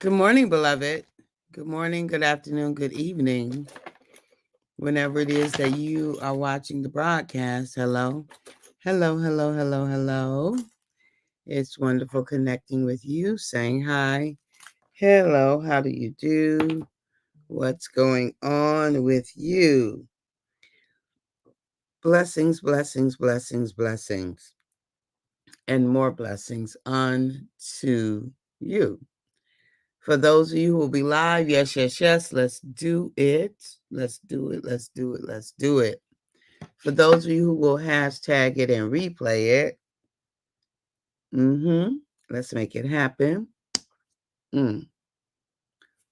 Good morning, beloved. Good morning, good afternoon, good evening. Whenever it is that you are watching the broadcast, hello. Hello, hello, hello, hello. It's wonderful connecting with you, saying hi. Hello, how do you do? What's going on with you? Blessings, blessings, blessings, blessings, and more blessings unto you. For those of you who will be live, yes, yes, yes, let's do it. Let's do it. Let's do it. Let's do it. For those of you who will hashtag it and replay it, let's make it happen.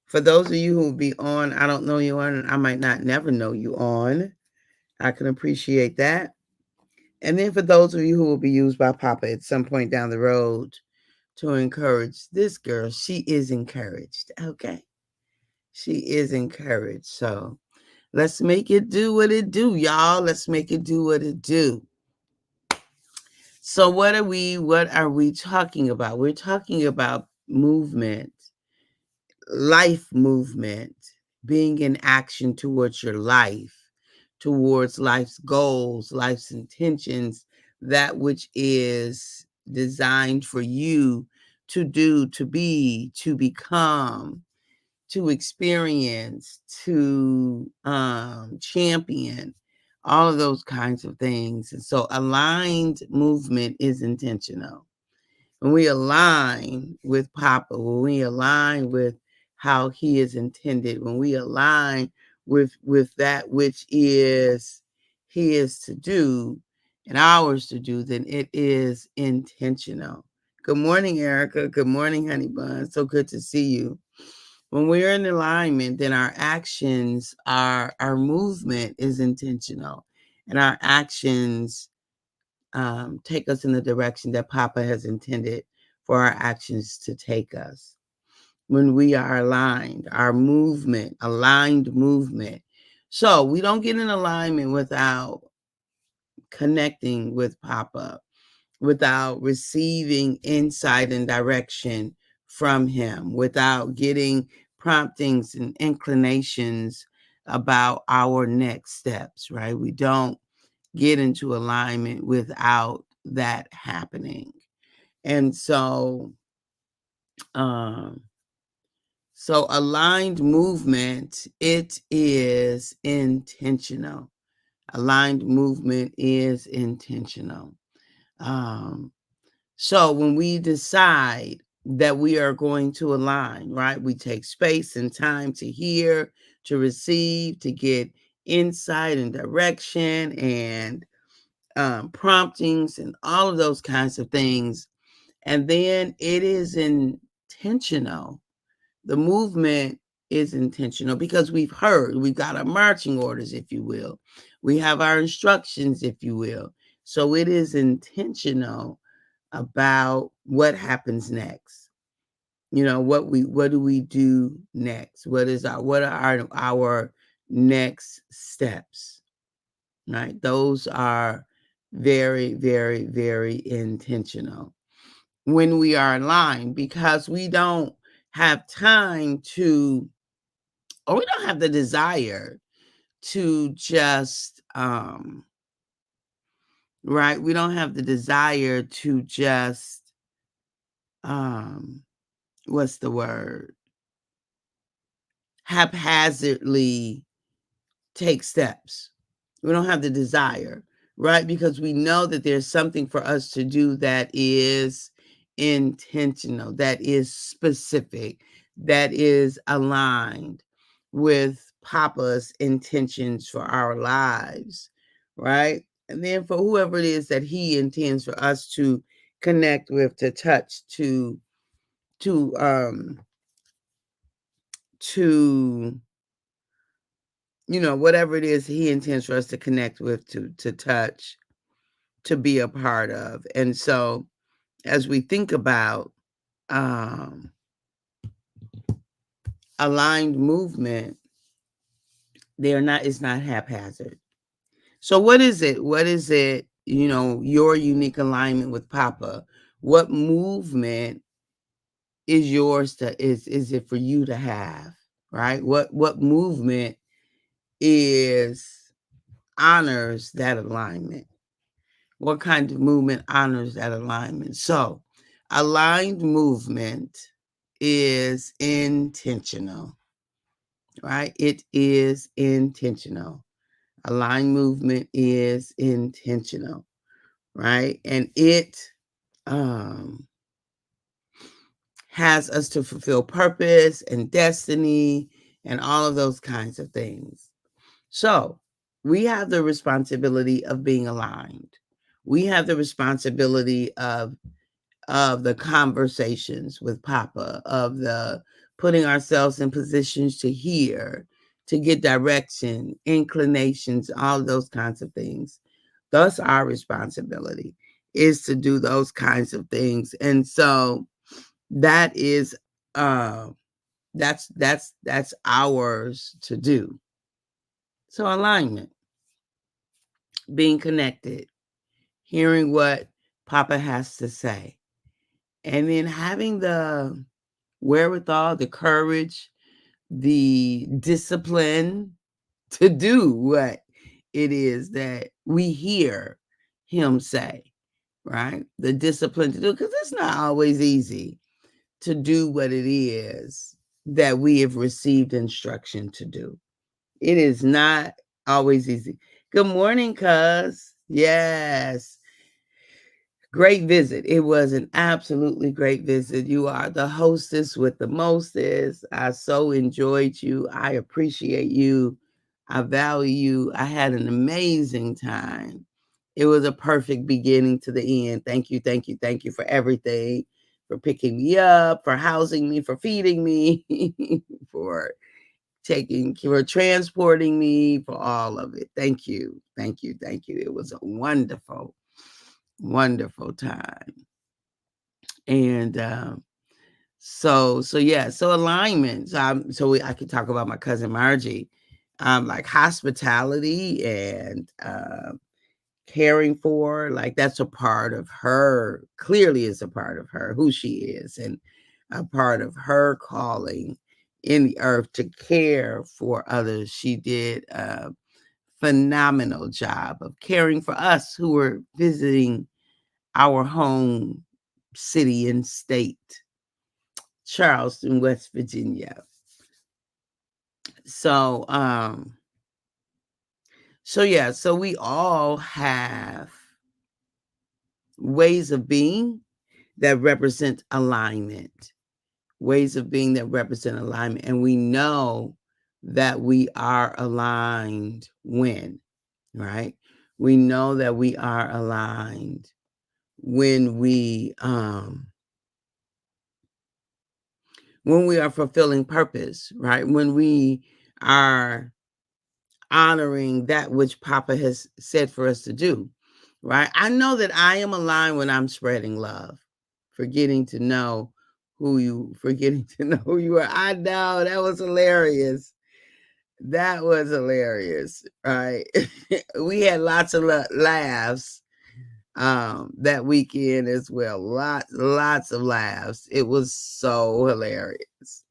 For those of you who will be on, I don't know you on, and I might not never know you on. I can appreciate that. And then for those of you who will be used by Papa at some point down the road to encourage this girl, she is encouraged. Okay. She is encouraged. So let's make it do what it do, y'all. Let's make it do what it do. So what are we talking about? We're talking about movement, life movement, being in action towards your life, towards life's goals, life's intentions, that which is designed for you to do, to be, to become, to experience, to champion, all of those kinds of things. And so aligned movement is intentional. When we align with Papa, when we align with how he is intended, when we align with that which is his to do and ours to do, then it is intentional. Good morning, Erica. Good morning, Honey Bun. So good to see you. When we're in alignment, then our actions, our movement is intentional, and our actions take us in the direction that Papa has intended for our actions to take us. When we are aligned, our movement, aligned movement. So we don't get in alignment without connecting with Papa, without receiving insight and direction from him, without getting promptings and inclinations about our next steps, right? We don't get into alignment without that happening. And so aligned movement, it is intentional. Aligned movement is intentional. So when we decide that we are going to align, right, we take space and time to hear, to receive, to get insight and direction and promptings and all of those kinds of things. And then it is intentional. The movement is intentional because we've got our marching orders, if you will. We have our instructions, if you will. So it is intentional about what happens next. You know, what do we do next? What are our next steps? Right? Those are very, very, very intentional when we are aligned, because we don't have time to, or we don't have the desire to just right, we don't have the desire to just what's the word, haphazardly take steps. We don't have the desire, right? Because we know that there's something for us to do that is intentional, that is specific, that is aligned with Papa's intentions for our lives, right? And then for whoever it is that he intends for us to connect with, to touch, to whatever it is he intends for us to connect with, to touch, to be a part of. And so as we think about aligned movement, it's not haphazard. So what is it? What is it, your unique alignment with Papa? What movement is yours to is it for you to have, right? What movement is honors that alignment? What kind of movement honors that alignment? So, aligned movement is intentional, right? It is intentional. Aligned movement is intentional, right? And it um has us to fulfill purpose and destiny and all of those kinds of things. So we have the responsibility of being aligned. We have the responsibility of the conversations with Papa, of the putting ourselves in positions to hear, to get direction, inclinations, all of those kinds of things. Thus, our responsibility is to do those kinds of things. And so that is that's ours to do. So alignment, being connected, hearing what Papa has to say, and then having the wherewithal, the courage, the discipline to do what it is that we hear him say, right? The discipline to do, because it's not always easy to do what it is that we have received instruction to do. It is not always easy. Good morning, cuz. Yes. Great visit. It was an absolutely great visit. You are the hostess with the mostest. I so enjoyed you. I appreciate you. I value you. I had an amazing time. It was a perfect beginning to the end. Thank you, thank you, thank you for everything, for picking me up, for housing me, for feeding me, for for transporting me, for all of it. Thank you, thank you, thank you. It was a wonderful, wonderful time. And so yeah, so alignment. I could talk about my cousin Margie, like hospitality and caring for, like that's a part of her, clearly is a part of her, who she is, and a part of her calling in the earth to care for others. She did a phenomenal job of caring for us who were visiting our home city and state, Charleston, West Virginia. So yeah, so we all have ways of being that represent alignment, ways of being that represent alignment. And we know that we are aligned when, right? We know that we are aligned when we are fulfilling purpose, right? When we are honoring that which Papa has said for us to do, right? I know that I am aligned when I'm spreading love, forgetting to know who you are. I know, that was hilarious. That was hilarious, right? We had lots of laughs that weekend as well. Lots of laughs. It was so hilarious.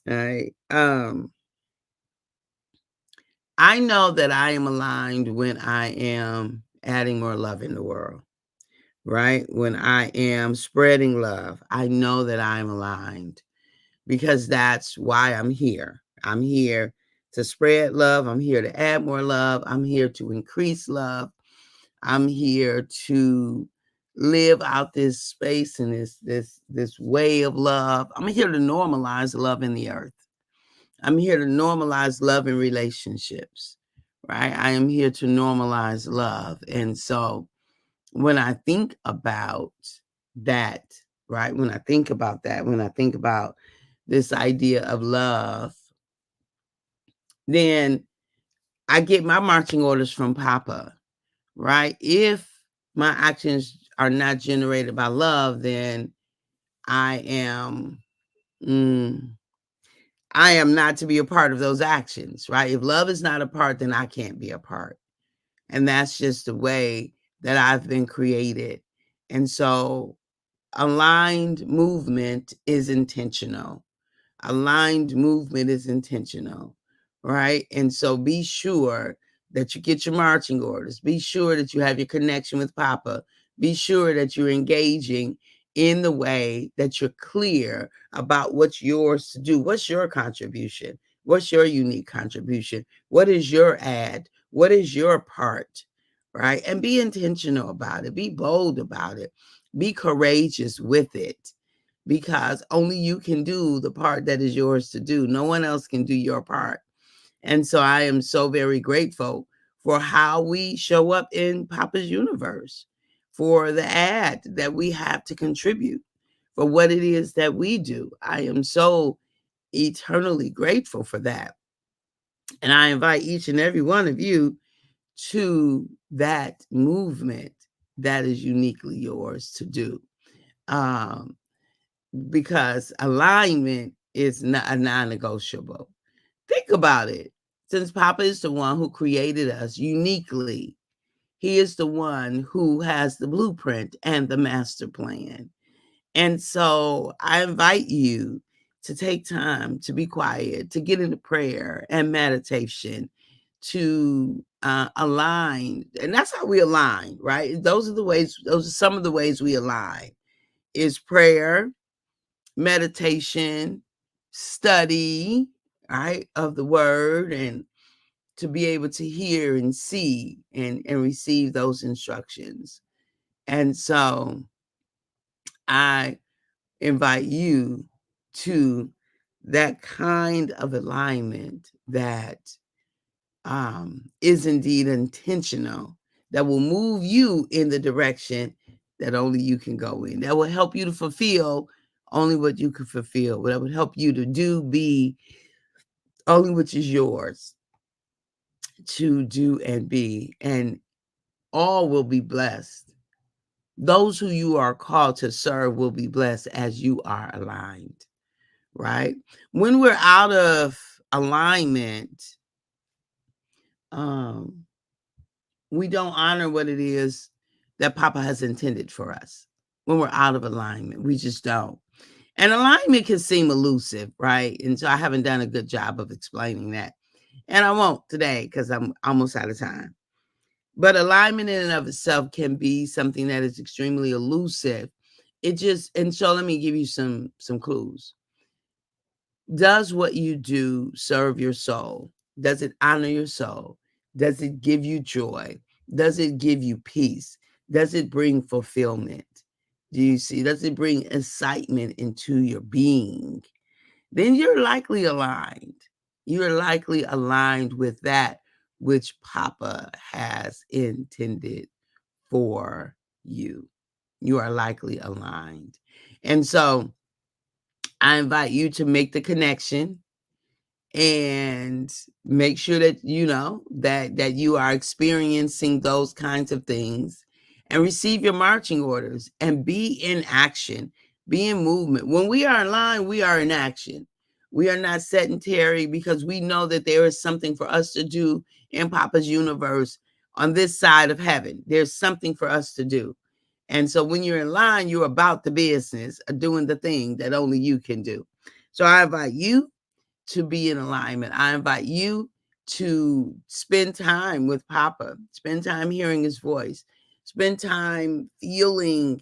Right. I know that I am aligned when I am adding more love in the world, right? When I am spreading love, I know that I'm aligned because that's why I'm here. I'm here to spread love. I'm here to add more love. I'm here to increase love. I'm here to live out this space and this way of love. I'm here to normalize love in the earth. I'm here to normalize love in relationships, right? I am here to normalize love. And so when I think about that, right? When I think about this idea of love, then I get my marching orders from Papa, right? If my actions are not generated by love, then I am not to be a part of those actions, right? If love is not a part, then I can't be a part. And that's just the way that I've been created. And so aligned movement is intentional. Aligned movement is intentional, right? And so be sure that you get your marching orders. Be sure that you have your connection with Papa. Be sure that you're engaging in the way that you're clear about what's yours to do. What's your contribution? What's your unique contribution? What is your ad? What is your part? Right? And be intentional about it. Be bold about it. Be courageous with it, because only you can do the part that is yours to do. No one else can do your part. And so I am so very grateful for how we show up in Papa's universe, for the ad that we have to contribute, for what it is that we do. I am so eternally grateful for that. And I invite each and every one of you to that movement that is uniquely yours to do. Um, because alignment is not a non-negotiable. Think about it. Since Papa is the one who created us uniquely, he is the one who has the blueprint and the master plan. And so I invite you to take time to be quiet, to get into prayer and meditation, to align. And that's how we align, right? Those are some of the ways we align, is prayer, meditation, study, right, of the word, and to be able to hear and see and receive those instructions. And so I invite you to that kind of alignment that is indeed intentional, that will move you in the direction that only you can go in, that will help you to fulfill only what you can fulfill, that would help you to do, be only which is yours to do and be, and all will be blessed. Those who you are called to serve will be blessed as you are aligned, right? When we're out of alignment, we don't honor what it is that Papa has intended for us. When we're out of alignment, we just don't. And alignment can seem elusive, right? And so I haven't done a good job of explaining that. And I won't today because I'm almost out of time. But alignment in and of itself can be something that is extremely elusive. And so let me give you some clues. Does what you do serve your soul? Does it honor your soul? Does it give you joy? Does it give you peace? Does it bring fulfillment? Do you see? Does it bring excitement into your being? Then you're likely aligned. You're likely aligned with that which Papa has intended for you. You are likely aligned. And so I invite you to make the connection and make sure that you know that you are experiencing those kinds of things, and receive your marching orders and be in action, be in movement. When we are in line, we are in action. We are not sedentary, because we know that there is something for us to do in Papa's universe on this side of heaven. There's something for us to do. And so when you're in line, you're about the business of doing the thing that only you can do. So I invite you to be in alignment. I invite you to spend time with Papa, spend time hearing his voice, spend time feeling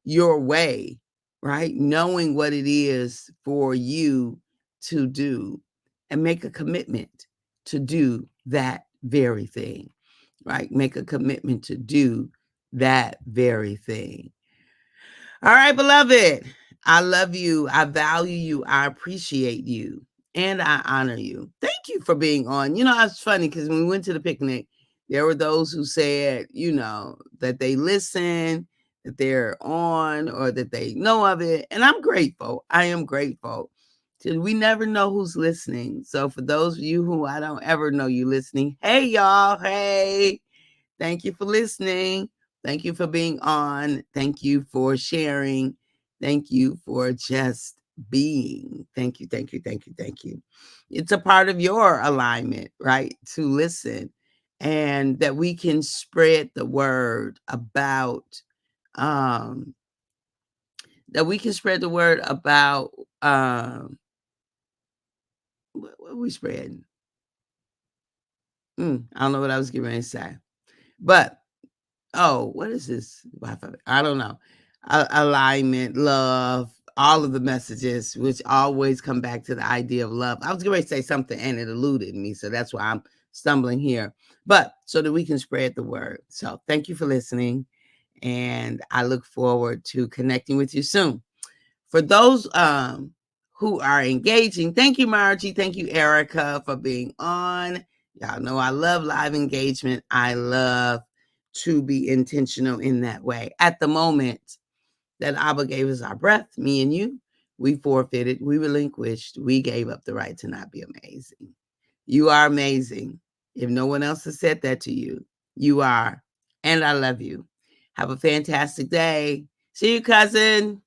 your way, right? Knowing what it is for you to do, and make a commitment to do that very thing, right? Make a commitment to do that very thing. All right, beloved. I love you. I value you. I appreciate you. And I honor you. Thank you for being on. It's funny because when we went to the picnic, there were those who said, that they listen, that they're on, or that they know of it. And I'm grateful. I am grateful. We never know who's listening. So for those of you who I don't ever know you listening, hey, y'all. Hey. Thank you for listening. Thank you for being on. Thank you for sharing. Thank you for just being. Thank you, thank you, thank you, thank you. It's a part of your alignment, right? To listen, and that we can spread the word about that we can spread the word about what are we spreading? I don't know what I was getting ready to say. But oh, what is this? I don't know. Alignment, love, all of the messages, which always come back to the idea of love. I was going to say something and it eluded me. So that's why I'm stumbling here. But so that we can spread the word. So thank you for listening. And I look forward to connecting with you soon. For those who are engaging, thank you, Margie. Thank you, Erica, for being on. Y'all know I love live engagement. I love to be intentional in that way. At the moment that Abba gave us our breath, me and you, we forfeited, we relinquished, we gave up the right to not be amazing. You are amazing. If no one else has said that to you, you are. And I love you. Have a fantastic day. See you, cousin.